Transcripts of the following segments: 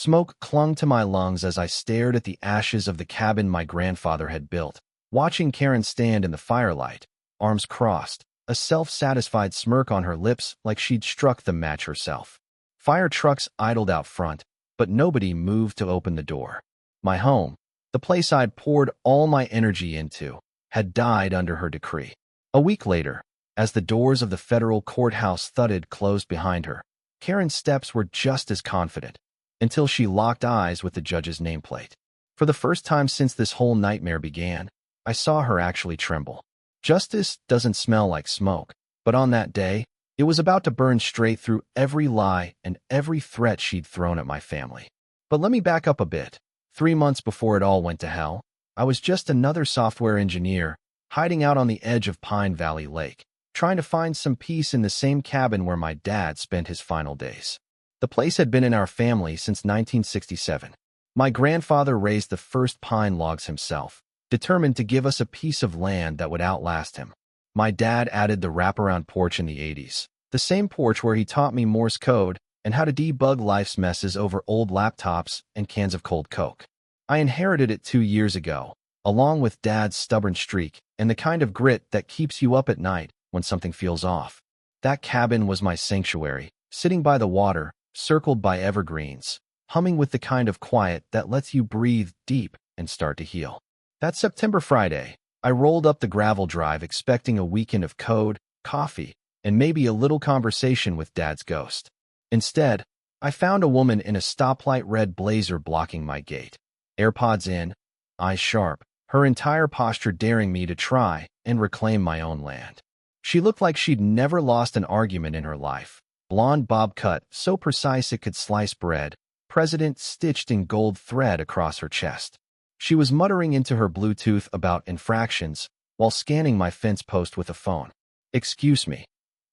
Smoke clung to my lungs as I stared at the ashes of the cabin my grandfather had built, watching Karen stand in the firelight, arms crossed, a self-satisfied smirk on her lips like she'd struck the match herself. Fire trucks idled out front, but nobody moved to open the door. My home, the place I'd poured all my energy into, had died under her decree. A week later, as the doors of the federal courthouse thudded closed behind her, Karen's steps were just as confident, until she locked eyes with the judge's nameplate. For the first time since this whole nightmare began, I saw her actually tremble. Justice doesn't smell like smoke, but on that day, it was about to burn straight through every lie and every threat she'd thrown at my family. But let me back up a bit. 3 months before it all went to hell, I was just another software engineer, hiding out on the edge of Pine Valley Lake, trying to find some peace in the same cabin where my dad spent his final days. The place had been in our family since 1967. My grandfather raised the first pine logs himself, determined to give us a piece of land that would outlast him. My dad added the wraparound porch in the 80s, the same porch where he taught me Morse code and how to debug life's messes over old laptops and cans of cold Coke. I inherited it 2 years ago, along with Dad's stubborn streak and the kind of grit that keeps you up at night when something feels off. That cabin was my sanctuary, sitting by the water, circled by evergreens, humming with the kind of quiet that lets you breathe deep and start to heal. That September Friday, I rolled up the gravel drive expecting a weekend of code, coffee, and maybe a little conversation with Dad's ghost. Instead, I found a woman in a stoplight red blazer blocking my gate. AirPods in, eyes sharp, her entire posture daring me to try and reclaim my own land. She looked like she'd never lost an argument in her life. Blonde bob cut, so precise it could slice bread, President stitched in gold thread across her chest. She was muttering into her Bluetooth about infractions while scanning my fence post with a phone. "Excuse me,"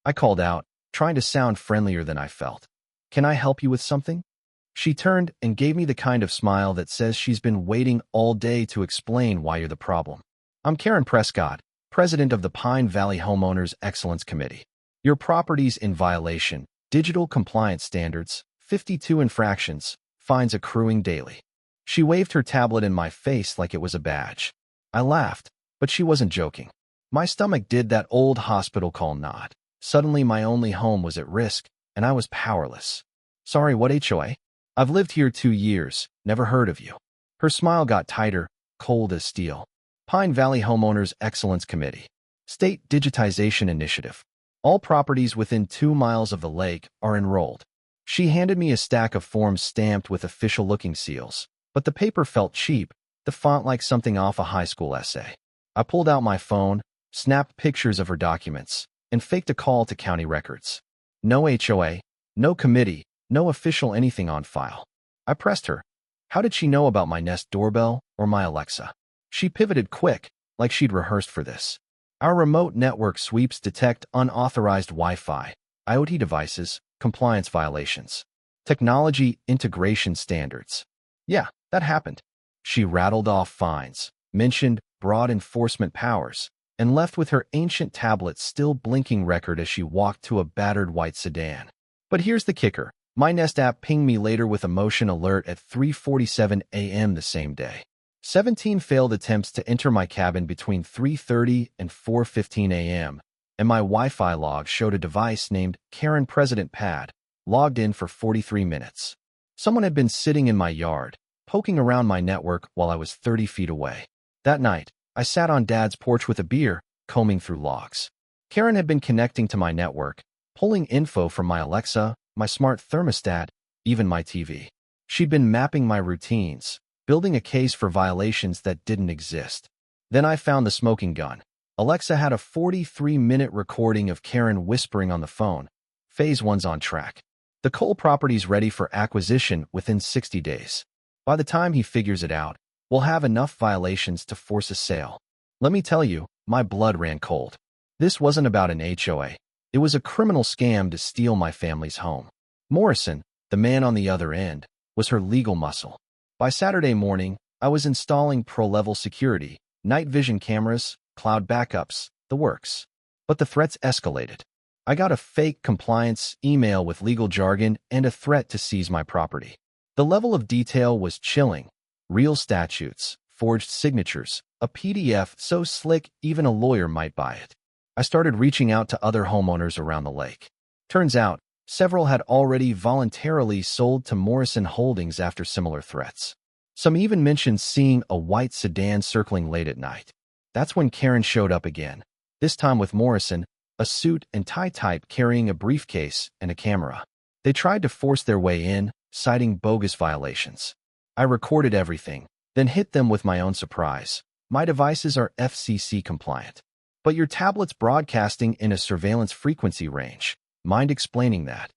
I called out, trying to sound friendlier than I felt. "Can I help you with something?" She turned and gave me the kind of smile that says she's been waiting all day to explain why you're the problem. "I'm Karen Prescott, president of the Pine Valley Homeowners Excellence Committee. Your property's in violation, digital compliance standards, 52 infractions, fines accruing daily." She waved her tablet in my face like it was a badge. I laughed, but she wasn't joking. My stomach did that old hospital call nod. Suddenly my only home was at risk, and I was powerless. "Sorry, what HOA? I've lived here 2 years, never heard of you." Her smile got tighter, cold as steel. "Pine Valley Homeowners Excellence Committee. State Digitization Initiative. All properties within 2 miles of the lake are enrolled." She handed me a stack of forms stamped with official-looking seals, but the paper felt cheap, the font like something off a high school essay. I pulled out my phone, snapped pictures of her documents, and faked a call to county records. No HOA, no committee, no official anything on file. I pressed her. How did she know about my Nest doorbell or my Alexa? She pivoted quick, like she'd rehearsed for this. "Our remote network sweeps detect unauthorized Wi-Fi, IoT devices, compliance violations. Technology integration standards." Yeah, that happened. She rattled off fines, mentioned broad enforcement powers, and left with her ancient tablet still blinking record as she walked to a battered white sedan. But here's the kicker. My Nest app pinged me later with a motion alert at 3:47 a.m. the same day. 17 failed attempts to enter my cabin between 3:30 and 4:15 a.m., and my Wi-Fi log showed a device named Karen President Pad, logged in for 43 minutes. Someone had been sitting in my yard, poking around my network while I was 30 feet away. That night, I sat on Dad's porch with a beer, combing through logs. Karen had been connecting to my network, pulling info from my Alexa, my smart thermostat, even my TV. She'd been mapping my routines, building a case for violations that didn't exist. Then I found the smoking gun. Alexa had a 43-minute recording of Karen whispering on the phone. Phase 1's on track. The coal property's ready for acquisition within 60 days. By the time he figures it out, we'll have enough violations to force a sale. Let me tell you, my blood ran cold. This wasn't about an HOA. It was a criminal scam to steal my family's home. Morrison, the man on the other end, was her legal muscle. By Saturday morning, I was installing pro-level security, night vision cameras, cloud backups, the works. But the threats escalated. I got a fake compliance email with legal jargon and a threat to seize my property. The level of detail was chilling. Real statutes, forged signatures, a PDF so slick even a lawyer might buy it. I started reaching out to other homeowners around the lake. Turns out, several had already voluntarily sold to Morrison Holdings after similar threats. Some even mentioned seeing a white sedan circling late at night. That's when Karen showed up again, this time with Morrison, a suit and tie type carrying a briefcase and a camera. They tried to force their way in, citing bogus violations. I recorded everything, then hit them with my own surprise. My devices are FCC compliant. But your tablet's broadcasting in a surveillance frequency range. Mind explaining that?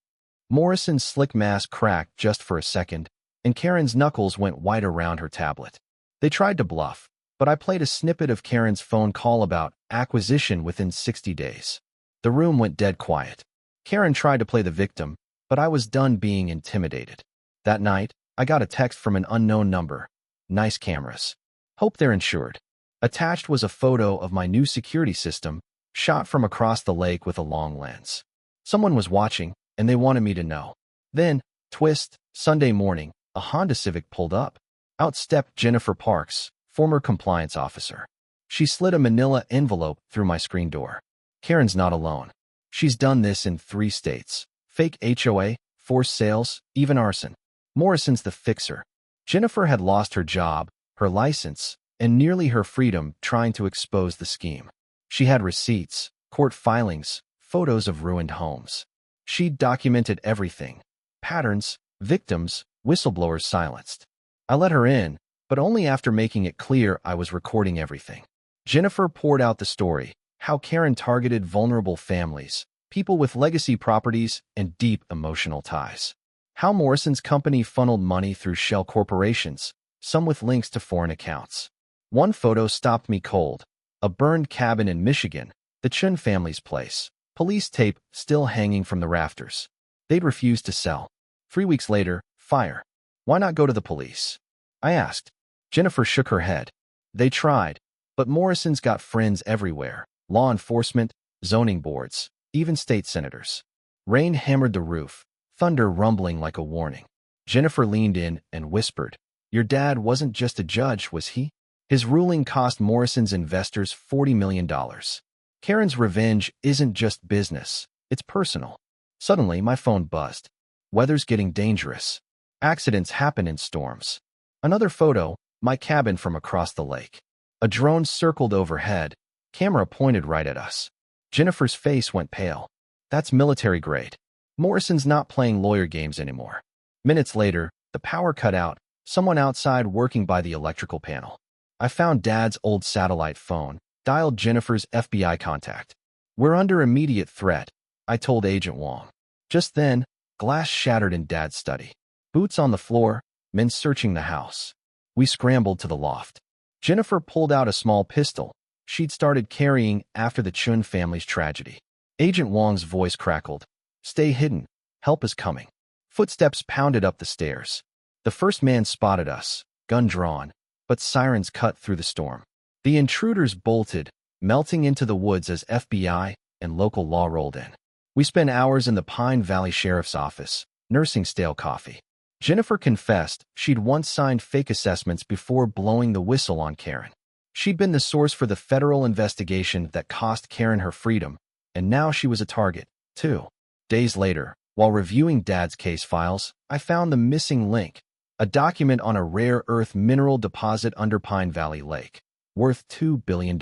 Morrison's slick mask cracked just for a second, and Karen's knuckles went white around her tablet. They tried to bluff, but I played a snippet of Karen's phone call about acquisition within 60 days. The room went dead quiet. Karen tried to play the victim, but I was done being intimidated. That night, I got a text from an unknown number. Nice cameras. Hope they're insured. Attached was a photo of my new security system, shot from across the lake with a long lens. Someone was watching, and they wanted me to know. Then, twist, Sunday morning, a Honda Civic pulled up. Out stepped Jennifer Parks, former compliance officer. She slid a manila envelope through my screen door. Karen's not alone. She's done this in 3 states. Fake HOA, forced sales, even arson. Morrison's the fixer. Jennifer had lost her job, her license, and nearly her freedom trying to expose the scheme. She had receipts, court filings, photos of ruined homes. She'd documented everything. Patterns, victims, whistleblowers silenced. I let her in, but only after making it clear I was recording everything. Jennifer poured out the story, how Karen targeted vulnerable families, people with legacy properties and deep emotional ties. How Morrison's company funneled money through shell corporations, some with links to foreign accounts. One photo stopped me cold. A burned cabin in Michigan, the Chun family's place. Police tape still hanging from the rafters. They'd refused to sell. 3 weeks later, fire. Why not go to the police? I asked. Jennifer shook her head. They tried, but Morrison's got friends everywhere. Law enforcement, zoning boards, even state senators. Rain hammered the roof, thunder rumbling like a warning. Jennifer leaned in and whispered, "Your dad wasn't just a judge, was he? His ruling cost Morrison's investors $40 million. Karen's revenge isn't just business, it's personal." Suddenly, my phone buzzed. Weather's getting dangerous. Accidents happen in storms. Another photo, my cabin from across the lake. A drone circled overhead, camera pointed right at us. Jennifer's face went pale. That's military grade. Morrison's not playing lawyer games anymore. Minutes later, the power cut out, someone outside working by the electrical panel. I found Dad's old satellite phone, dialed Jennifer's FBI contact. "We're under immediate threat," I told Agent Wong. Just then, glass shattered in Dad's study. Boots on the floor, men searching the house. We scrambled to the loft. Jennifer pulled out a small pistol she'd started carrying after the Chun family's tragedy. Agent Wong's voice crackled. "Stay hidden. Help is coming." Footsteps pounded up the stairs. The first man spotted us, gun drawn, but sirens cut through the storm. The intruders bolted, melting into the woods as FBI and local law rolled in. We spent hours in the Pine Valley Sheriff's office, nursing stale coffee. Jennifer confessed she'd once signed fake assessments before blowing the whistle on Karen. She'd been the source for the federal investigation that cost Karen her freedom, and now she was a target, too. Days later, while reviewing Dad's case files, I found the missing link, a document on a rare earth mineral deposit under Pine Valley Lake, worth $2 billion.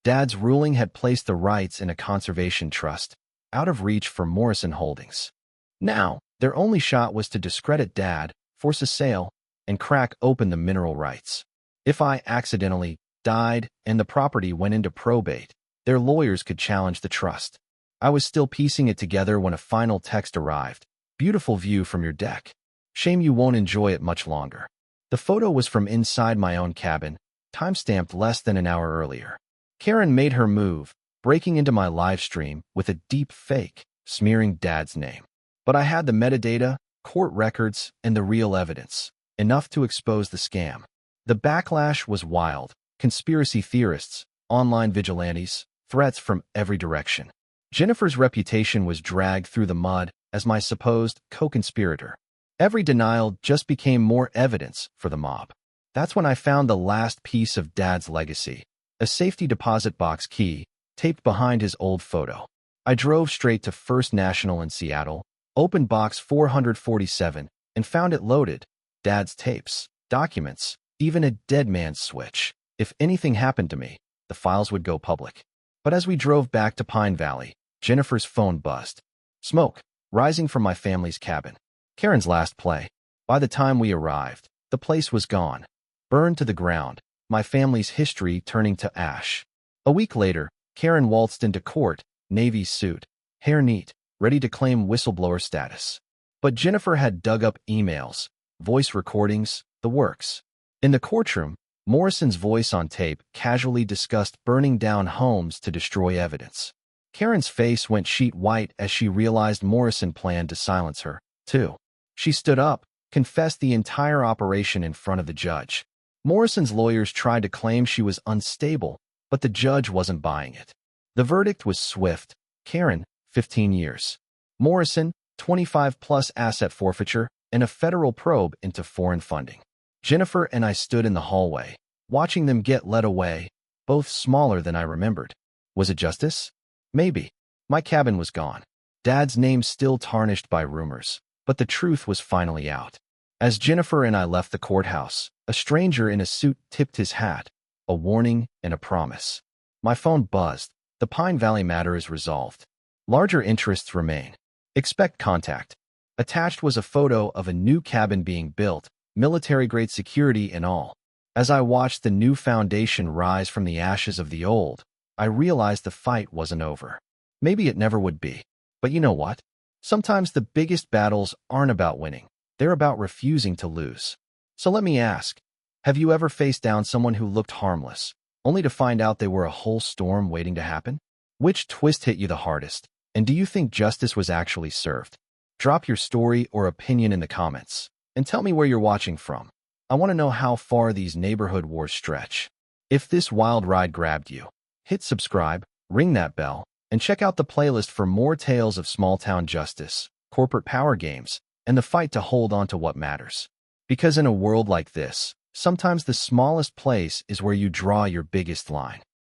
Dad's ruling had placed the rights in a conservation trust, out of reach for Morrison Holdings. Now, their only shot was to discredit Dad, force a sale, and crack open the mineral rights. If I accidentally died and the property went into probate, their lawyers could challenge the trust. I was still piecing it together when a final text arrived. "Beautiful view from your deck. Shame you won't enjoy it much longer." The photo was from inside my own cabin, time-stamped less than an hour earlier. Karen made her move, breaking into my live stream with a deep fake, smearing Dad's name. But I had the metadata, court records, and the real evidence, enough to expose the scam. The backlash was wild. Conspiracy theorists, online vigilantes, threats from every direction. Jennifer's reputation was dragged through the mud as my supposed co-conspirator. Every denial just became more evidence for the mob. That's when I found the last piece of Dad's legacy, a safety deposit box key taped behind his old photo. I drove straight to First National in Seattle, opened box 447, and found it loaded. Dad's tapes, documents, even a dead man's switch. If anything happened to me, the files would go public. But as we drove back to Pine Valley, Jennifer's phone buzzed. Smoke, rising from my family's cabin. Karen's last play. By the time we arrived, the place was gone, burned to the ground, my family's history turning to ash. A week later, Karen waltzed into court, navy suit, hair neat, ready to claim whistleblower status. But Jennifer had dug up emails, voice recordings, the works. In the courtroom, Morrison's voice on tape casually discussed burning down homes to destroy evidence. Karen's face went sheet white as she realized Morrison planned to silence her, too. She stood up, confessed the entire operation in front of the judge. Morrison's lawyers tried to claim she was unstable, but the judge wasn't buying it. The verdict was swift. Karen, 15 years. Morrison, 25+ asset forfeiture, and a federal probe into foreign funding. Jennifer and I stood in the hallway, watching them get led away, both smaller than I remembered. Was it justice? Maybe. My cabin was gone. Dad's name still tarnished by rumors, but the truth was finally out. As Jennifer and I left the courthouse, a stranger in a suit tipped his hat, a warning and a promise. My phone buzzed. The Pine Valley matter is resolved. Larger interests remain. Expect contact. Attached was a photo of a new cabin being built, military-grade security and all. As I watched the new foundation rise from the ashes of the old, I realized the fight wasn't over. Maybe it never would be. But you know what? Sometimes the biggest battles aren't about winning. They're about refusing to lose. So let me ask, have you ever faced down someone who looked harmless, only to find out they were a whole storm waiting to happen? Which twist hit you the hardest? And do you think justice was actually served? Drop your story or opinion in the comments, and tell me where you're watching from. I want to know how far these neighborhood wars stretch. If this wild ride grabbed you, hit subscribe, ring that bell, and check out the playlist for more tales of small-town justice, corporate power games, and the fight to hold on to what matters. Because in a world like this, sometimes the smallest place is where you draw your biggest line.